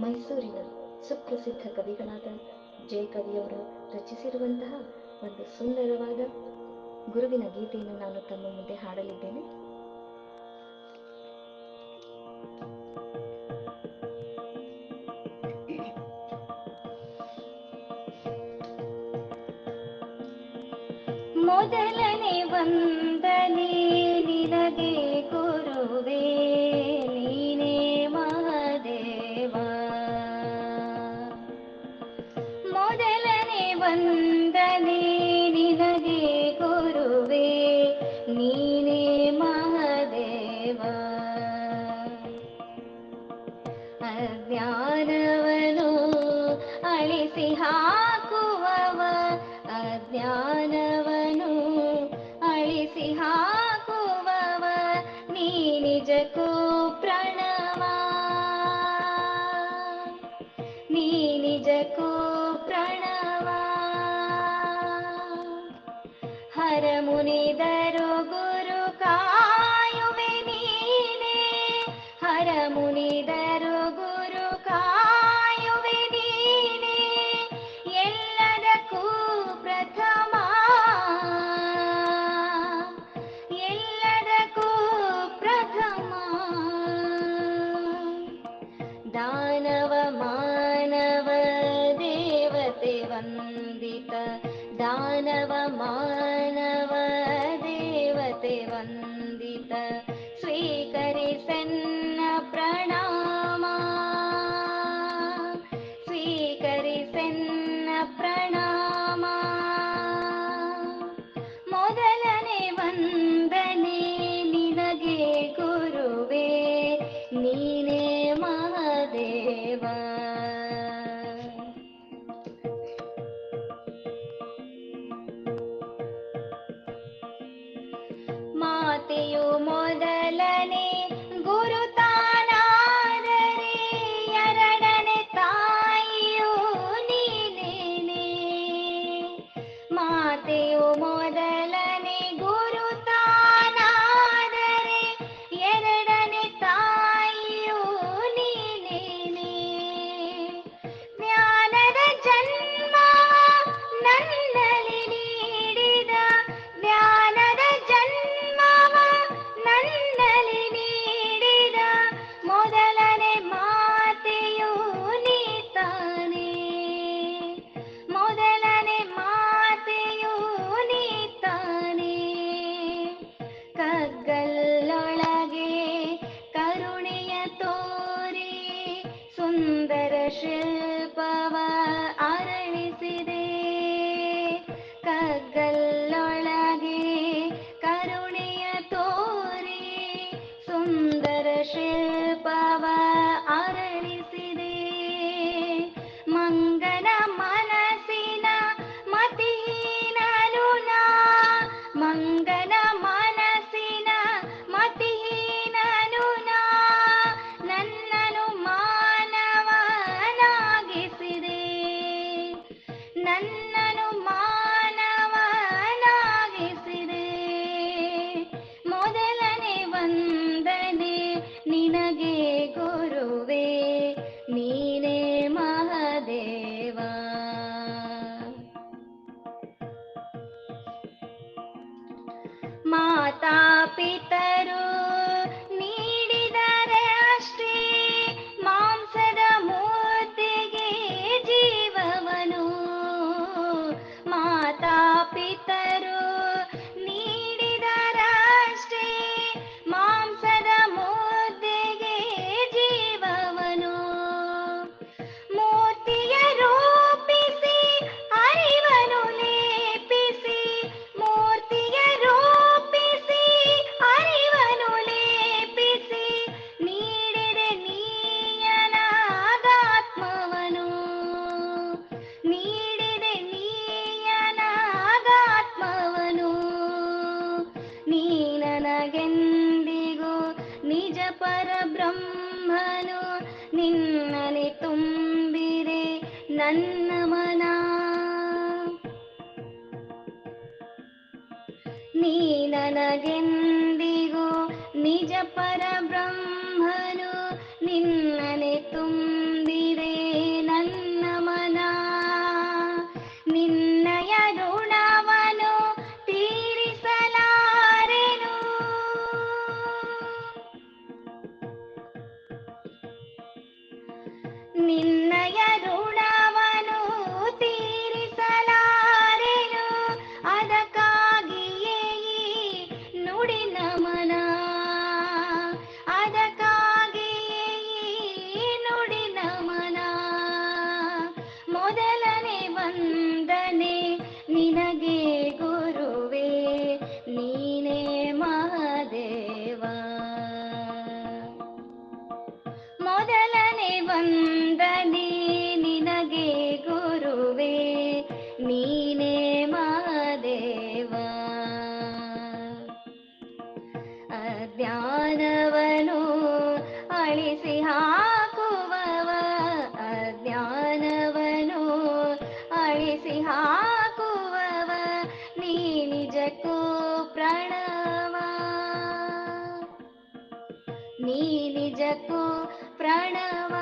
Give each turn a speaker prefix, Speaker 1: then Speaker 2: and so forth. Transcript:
Speaker 1: ಮೈಸೂರಿನ ಸುಪ್ರಸಿದ್ಧ ಕವಿಗಳಾದ ಜಯಕವಿಯವರು ರಚಿಸಿರುವಂತಹ ಒಂದು ಸುಂದರವಾದ ಗುರುವಿನ ಗೀತೆಯನ್ನು ನಾನು ತಮ್ಮ ಮುಂದೆ ಹಾಡಲಿದ್ದೇನೆ. ಮೊದಲನೇ ವಂದನೆ ನಿನಗೆ ಗುರುವೇ, ನೀನೇ ಮಹಾದೇವ. ಮೊದಲನೇ ವಂದನೆ ನಿನಗೆ ಗುರುವೇ, ನೀನೇ ಮಹಾದೇವ. ಅಜ್ಞಾನವನು ಅಳಿಸಿ ಹಾಕುವವ, ಅಜ್ಞಾನವನು ಅಳಿಸಿ ಹಾಕುವವ, ನೀ ನಿಜಕ್ಕೂ ಪ್ರಣವ, ನೀ ನಿಜಕ್ಕೂ ಪ್ರಣವ. ಹರ ಮುನಿದರು ಗುರು ಕಾಯುವೆ ನೀನೇ, ಹರ ಮುನಿದರು ಗುರು ಕಾಯುವೆ ನೀನೇ, ಎಲ್ಲದಕ್ಕೂ ಪ್ರಥಮ, ಎಲ್ಲದಕ್ಕೂ ಪ್ರಥಮ. ದಾನವ ಮಾನವ ದೇವತೆ ವಂದಿತ, ದಾನವ ಮಾನವ ದೇವತೆ ವಂದಿತ, ಸ್ವೀಕರಿಸೆನ್ನ ಪ್ರಣಾಮ, ಸ್ವೀಕರಿಸೆನ್ನ ಪ್ರಣಾಮ. ಮೊದಲನೇ ವಂದನೆ ನಿನಗೆ ಗುರುವೇ, ನೀನೇ ಮಹಾದೇವ. ಮಾತೆಯು ಮೊದಲನೇ ಗುರುತಾನಾದರೆ, ಎರಡನೇ ತಾಯಿಯು ನೀನೇನೆ. ಮಾತೆಯು ಮೊದಲನೇ ಗುರುತಾನಾದರೆ, ಎರಡನೇ ತಾಯಿಯು ನೀನೇನೆ. ಜ್ಞಾನದ ಜನ್ಮ ನನ್ನಲ್ಲಿ ನೀಡಿದ, ಜ್ಞಾನದ ಜನ್ಮವ ನನ್ನಲ್ಲಿ ನೀಡಿದ, ಮೊದಲನೇ ಮಾತೆಯು ನೀತಾನೆ, ಮೊದಲನೇ ಮಾತೆಯು ನೀತಾನೆ. ಕಗ್ಗಲ್ಲೊಳಗೆ ಕರುಣೆಯ ತೋರಿ, ಸುಂದರ ಶಿಲ್ಪವ ಅರಳಿಸಿದೆ, ಕಗ್ಗಲ್ಲೊಳಗೆ ಕರುಣೆಯ ತೋರಿ, ಸುಂದರ ಶಿಲ್ಪವ ಅರಳಿಸಿದೆ. ಮಂಗನ ಮನಸ್ಸಿನ ಮತಿಹೀನನು ನಾ, ಮಂಗನ ಮನಸ್ಸಿನ ಮತಿಹೀನನು ನಾ, ನನ್ನನು ಮಾನವನಾಗಿಸಿದೆ, ನನ್ನನು ಮಾನವನಾಗಿಸಿದೆ. ಮೊದಲನೇ ವಂದನೆ ನಿನಗೆ ಗುರುವೇ, ನೀನೇ ಮಹಾದೇವ. ಮಾತಾ ಪಿತರು ನೀಡಿದರೆ ಅಷ್ಟೇ, ಮಾಂಸದ ಮುದ್ದೆಗೆ ಜೀವವನು. ಮಾತಾ ಪಿತರು ನೀಡಿದರಷ್ಟೇ, ಮಾಂಸದ ಮುದ್ದೆಗೆ ಜೀವವನು. ಮೂರ್ತಿಯ ರೂಪಿಸಿ ಅರಿವನು ಲೇಪಿಸಿ, ಮೂರ್ತಿಯ ರೂಪಿಸಿ ಅರಿವನು ಲೇಪಿಸಿ, ನೀಡಿದೆ ನೀಯನಾಗಾತ್ಮವನು, ನೀಡಿದೆ ನೀಯನಾಗಾತ್ಮವನು. ನೀ ನನಗೆಂದಿಗೂ ನಿಜ ಪರಬ್ರಹ್ಮನು, ನಿನ್ನನೆ ತುಂಬಿದೆ ನನ್ನ ಮನ. ನೀ ನನಗೆಂದಿಗೂ ನಿಜ ಪರಬ್ರಹ್ಮನು, ನಿನ್ನನೆ ತುಂಬಿದೆ ವಂದನೆ ನಿನಗೆ ಗುರುವೇ, ನೀನೇ ಮಾದೇವ. ಅಜ್ಞಾನವನು ಅಳಿಸಿ ಹಾಕುವವ, ಅಜ್ಞಾನವನು ಅಳಿಸಿ ಹಾಕುವವ, ನೀ ನಿಜಕ್ಕೂ ಪ್ರಣವ, ನೀ ನಿಜಕ್ಕೂ ಪ್ರಣವ.